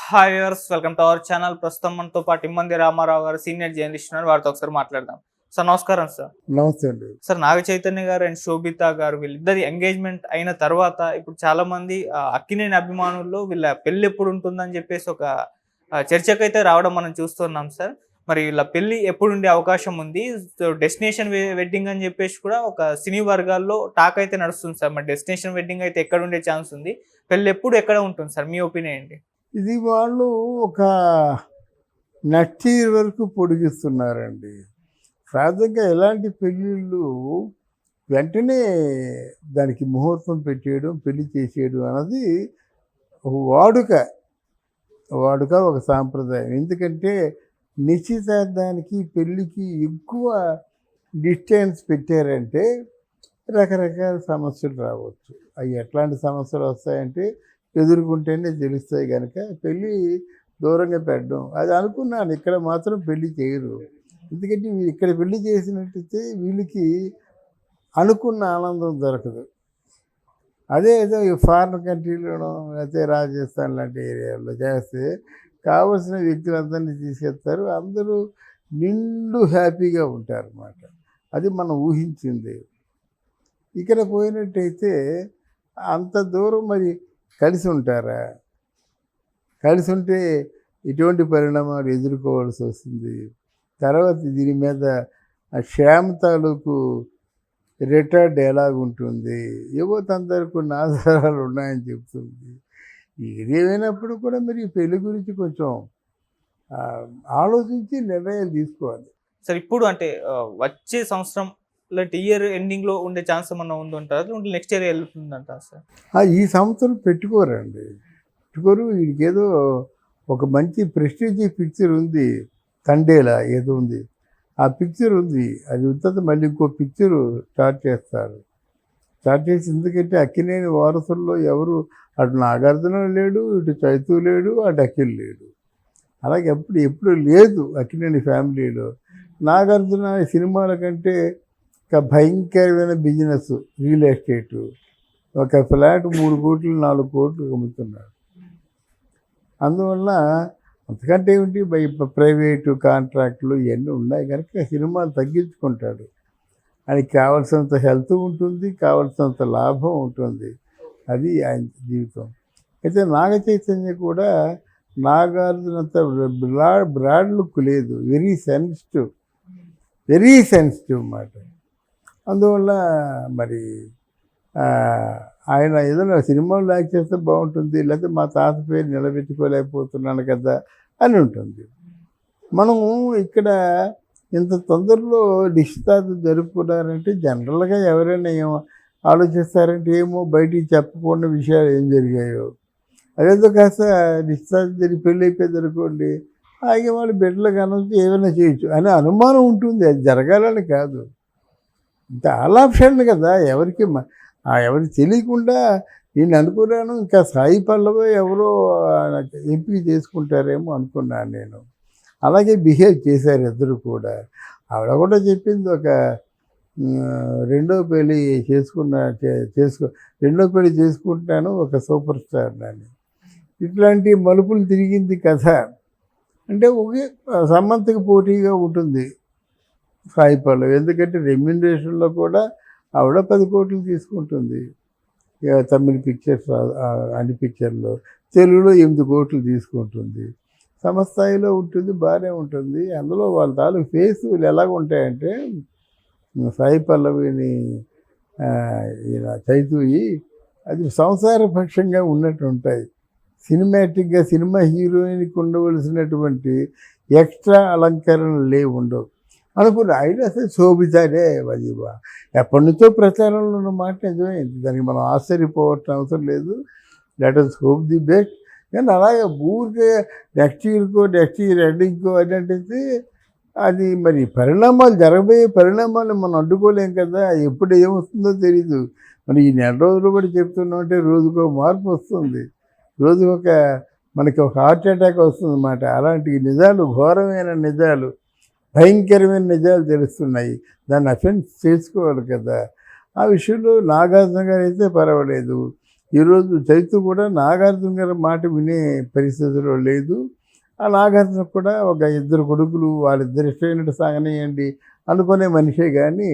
Hi viewers, welcome to our channel. ప్రస్తుతం మనతో పాటు ఇమ్మంది రామారావు గారు సీనియర్ జర్నలిస్ట్ ఉన్నారు. వారితో ఒకసారి మాట్లాడదాం. సార్ నమస్కారం సార్. నమస్తే అండి. సార్, నాగ చైతన్య గారు అండ్ శోభిత గారు వీళ్ళిద్దరి ఎంగేజ్మెంట్ అయిన తర్వాత ఇప్పుడు చాలా మంది అక్కినేని అభిమానుల్లో వీళ్ళ పెళ్లి ఎప్పుడు ఉంటుందని చెప్పేసి ఒక చర్చకైతే రావడం మనం చూస్తున్నాం సార్. మరి వీళ్ళ పెళ్లి ఎప్పుడు ఉండే అవకాశం ఉంది? సో డెస్టినేషన్ వెడ్డింగ్ అని చెప్పేసి కూడా ఒక సినీ వర్గాల్లో టాక్ అయితే నడుస్తుంది సార్. మరి డెస్టినేషన్ వెడ్డింగ్ అయితే ఎక్కడ ఉండే ఛాన్స్ ఉంది? పెళ్లి ఎప్పుడు ఎక్కడ ఉంటుంది సార్? మీ ఒపీనియన్ ఏంటి? ఇది వాళ్ళు ఒక నెక్స్ట్ ఇయర్ వరకు పొడిగిస్తున్నారండి. సహజంగా ఎలాంటి పెళ్ళిళ్ళు వెంటనే దానికి ముహూర్తం పెట్టేయడం, పెళ్లి చేసేయడం అన్నది ఒక వాడుక ఒక సాంప్రదాయం. ఎందుకంటే నిశ్చితార్థానికి పెళ్ళికి ఎక్కువ డిస్టెన్స్ పెట్టారంటే రకరకాల సమస్యలు రావచ్చు. అవి ఎట్లాంటి సమస్యలు వస్తాయంటే ఎదుర్కొంటేనే తెలుస్తాయి కనుక పెళ్ళి దూరంగా పెట్టడం. అది అనుకున్నాను, ఇక్కడ మాత్రం పెళ్ళి చేయరు. ఎందుకంటే వీళ్ళు ఇక్కడ పెళ్ళి చేసినట్టయితే వీళ్ళకి అనుకున్న ఆనందం దొరకదు. అదే ఏదో ఈ ఫారిన్ కంట్రీలోనో లేకపోతే రాజస్థాన్ లాంటి ఏరియాలో చేస్తే కావలసిన వ్యక్తులందరినీ తీసుకెళ్తారు, అందరూ నిండు హ్యాపీగా ఉంటారు అన్నమాట. అది మనం ఊహించింది. ఇక్కడ పోయినట్టయితే అంత దూరం మరి కలిసి ఉంటారా? కలిసి ఉంటే ఇటువంటి పరిణామాలు ఎదుర్కోవాల్సి వస్తుంది. తర్వాత దీని మీద శ్యామ్ తాలూకు రిటార్డ్ ఎలాగుంటుంది, ఏవో తనకు కొన్ని ఆధారాలు ఉన్నాయని చెప్తుంది. ఏదేమైనప్పుడు కూడా మరి పెళ్లి గురించి కొంచెం ఆలోచించి నిర్ణయాలు తీసుకోవాలి సార్. ఇప్పుడు అంటే వచ్చే సంవత్సరం లేదంటే ఇయర్ ఎండింగ్ లో ఉండే ఛాన్స్ ఏమన్నా ఉందంటారా? నెక్స్ట్ ఇయర్ వెళ్తుందంటారా సార్? ఈ సంవత్సరం పెట్టుకోరండి, పెట్టుకోరు. వీడికేదో ఒక మంచి ప్రెస్టీజ్ పిక్చర్ ఉంది, తండేలా ఏదో ఉంది, ఆ పిక్చర్ ఉంది. అది ఉంటుంది, మళ్ళీ ఇంకో పిక్చరు స్టార్ట్ చేస్తారు. స్టార్ట్ చేసి ఎందుకంటే అక్కినేని వారసుల్లో ఎవరు అటు నాగార్జున లేడు, ఇటు చైతూ లేడు, అటు అఖిల్ లేడు. అలాగే ఎప్పుడు లేదు అక్కినేని ఫ్యామిలీలో. నాగార్జున సినిమాల కంటే ఒక భయంకరమైన బిజినెస్, రియల్ ఎస్టేటు. ఒక ఫ్లాట్ 3 కోట్లు 4 కోట్లు అమ్ముతున్నాడు. అందువల్ల అంతకంటే ఏమిటి, ప్రైవేటు కాంట్రాక్టులు ఇవన్నీ ఉన్నాయి కనుక సినిమాలు తగ్గించుకుంటాడు. ఆయనకి కావాల్సినంత హెల్త్ ఉంటుంది, కావాల్సినంత లాభం ఉంటుంది. అది ఆయన జీవితం. అయితే నాగ చైతన్య కూడా నాగార్జునంత బ్రాడ్ లుక్ లేదు, వెరీ సెన్సిటివ్ అన్నమాట. అందువల్ల మరి ఆయన ఏదైనా సినిమాలు యాక్ట్ చేస్తే బాగుంటుంది, లేకపోతే మా తాత పేరు నిలబెట్టుకోలేకపోతున్నాను కదా అని ఉంటుంది. మనము ఇక్కడ ఇంత తొందరలో నిశ్చితార్థం జరుపుకున్నారంటే జనరల్గా ఎవరైనా ఏమో ఆలోచిస్తారంటే ఏమో బయటికి చెప్పకుండా విషయాలు ఏం జరిగాయో. అదేదో కాస్త నిశ్చితార్థం జరిగి పెళ్ళి అయిపోయింది అనుకోండి, ఆగే వాళ్ళు బిడ్డలకు అనొచ్చు, ఏమైనా చేయొచ్చు అనే అనుమానం ఉంటుంది. అది జరగాలని కాదు, చాలా ఆప్షన్ కదా. ఎవరికి తెలియకుండా నేను అనుకున్నాను, ఇంకా సాయి పల్లవి ఎవరో ఎంపిక చేసుకుంటారేమో అనుకున్నాను నేను. అలాగే బిహేవ్ చేశారు ఇద్దరు కూడా. ఆవిడ కూడా చెప్పింది, ఒక రెండో పెళ్ళి చేసుకుంటున్నాను ఒక సూపర్ స్టార్ అని. ఇట్లాంటి మలుపులు తిరిగింది కథ. అంటే ఒకే సమంతకి పోటీగా ఉంటుంది సాయి పల్లవి. ఎందుకంటే రెమ్యునరేషన్లో కూడా ఆవిడ 10 కోట్లు తీసుకుంటుంది. తమిళ పిక్చర్స్ అన్ని పిక్చర్లో, తెలుగులో 8 కోట్లు తీసుకుంటుంది. సమస్థాయిలో ఉంటుంది, బాగానే ఉంటుంది. అందులో వాళ్ళ తాలూకు ఫేసులు ఎలాగ ఉంటాయంటే, సాయి పల్లవిని ఈయన చైతూయి అది సంసారపక్షంగా ఉన్నట్టు ఉంటాయి. సినిమాటిక్గా సినిమా హీరోయిన్కి ఉండవలసినటువంటి ఎక్స్ట్రా అలంకరణలు ఉండవు అనుకున్నా. అయినా అసలు శోభితానే అది ఎప్పటి నుంచో ప్రచారంలో ఉన్న మాట నిజమైంది. దానికి మనం ఆశ్చర్యపోవటం అవసరం లేదు. Let us hope the best. కానీ అలాగే ఊరికే నెక్స్ట్ ఇయర్ ఎండింగ్కో అన్నట్టయితే అది మరి జరగబోయే పరిణామాలు మనం అడ్డుకోలేం కదా. ఎప్పుడు ఏమొస్తుందో తెలీదు. మరి ఈ నెల రోజులు కూడా చెప్తున్నామంటే రోజుకో మార్పు వస్తుంది, రోజుకొక మనకి ఒక హార్ట్ అటాక్ వస్తుంది అన్నమాట. అలాంటి నిజాలు, ఘోరమైన నిజాలు, భయంకరమైన నిజాలు తెలుస్తున్నాయి. దాన్ని అఫెన్స్ చేసుకోవాలి కదా. ఆ విషయంలో నాగార్జున గారు అయితే పర్వాలేదు. ఈరోజు చైతు కూడా నాగార్జున గారి మాట వినే పరిస్థితిలో లేదు. ఆ నాగార్జున కూడా ఒక ఇద్దరు కొడుకులు వాళ్ళిద్దరు ఇష్టమైనట్టు సాగనీయండి అనుకునే మనిషే కానీ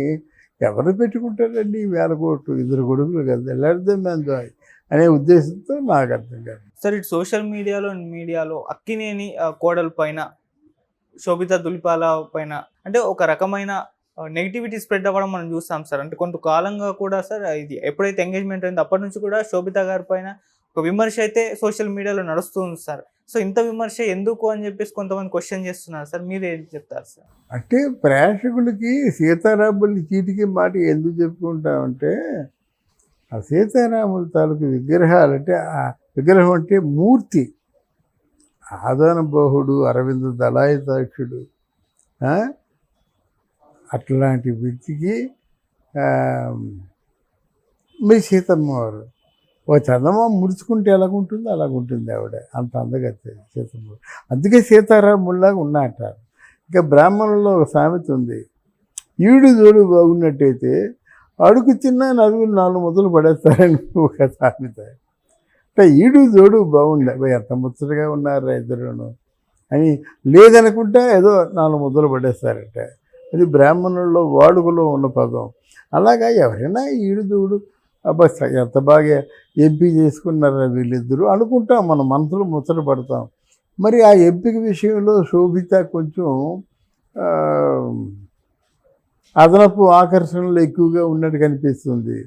ఎవరు పెట్టుకుంటారండి వేల కోట్లు, ఇద్దరు కొడుకులు కదా, లెట్ దెమ్ ఎంజాయ్ అనే ఉద్దేశంతో నాగార్జున గారు. సార్ ఇటు సోషల్ మీడియాలో అక్కినేని కోడల పైన, శోభితా దులిపాల పైన అంటే ఒక రకమైన నెగిటివిటీ స్ప్రెడ్ అవ్వడం మనం చూస్తాం సార్. అంటే కొంతకాలంగా కూడా సార్ ఇది ఎప్పుడైతే ఎంగేజ్మెంట్ అయిందో అప్పటి నుంచి కూడా శోభితా గారి పైన ఒక విమర్శ అయితే సోషల్ మీడియాలో నడుస్తూ ఉంది సార్. సో ఇంత విమర్శ ఎందుకు అని చెప్పేసి కొంతమంది క్వశ్చన్ చేస్తున్నారు సార్. మీరు ఏం చెప్తారు సార్? అంటే ప్రేక్షకులకి సీతారాముల చీటికి మాట ఎందుకు చెప్పుకుంటామంటే, ఆ సీతారాముల తాలూకు విగ్రహాలు అంటే ఆ విగ్రహం అంటే మూర్తి, ఆదానబాహుడు, అరవింద దళాయతాక్షుడు, అట్లాంటి వ్యక్తికి మరి సీతమ్మ వారు ఓ చందమామ ముడుచుకుంటే ఎలాగుంటుందో అలాగుంటుంది ఆవిడ, అంత అందగత్తే సీతమ్మ. అందుకే సీతారాముల్లాగా ఉన్నట్టారు. ఇంకా బ్రాహ్మణుల్లో ఒక సామెత ఉంది, ఈడు జోడు బాగున్నట్టయితే అడుగు తిన్నా నలుగురు 4 ముద్దలు పడేస్తారని ఒక సామెత. అంటే ఈడు జోడు బాగుండే, ఎంత ముచ్చటగా ఉన్నారా ఇద్దరును అని లేదనుకుంటా ఏదో 4 ముద్దలు పడేస్తారట. అది బ్రాహ్మణుల్లో వాడుకలో ఉన్న పదం. అలాగా ఎవరైనా ఈడు జోడు అబ్బా ఎంత బాగా ఎంపీ చేసుకున్నారా వీళ్ళిద్దరూ అనుకుంటాం, మన మనసులో ముచ్చట పడతాం. మరి ఆ ఎంపిక విషయంలో శోభిత కొంచెం అదనపు ఆకర్షణలు ఎక్కువగా ఉన్నట్టు కనిపిస్తుంది.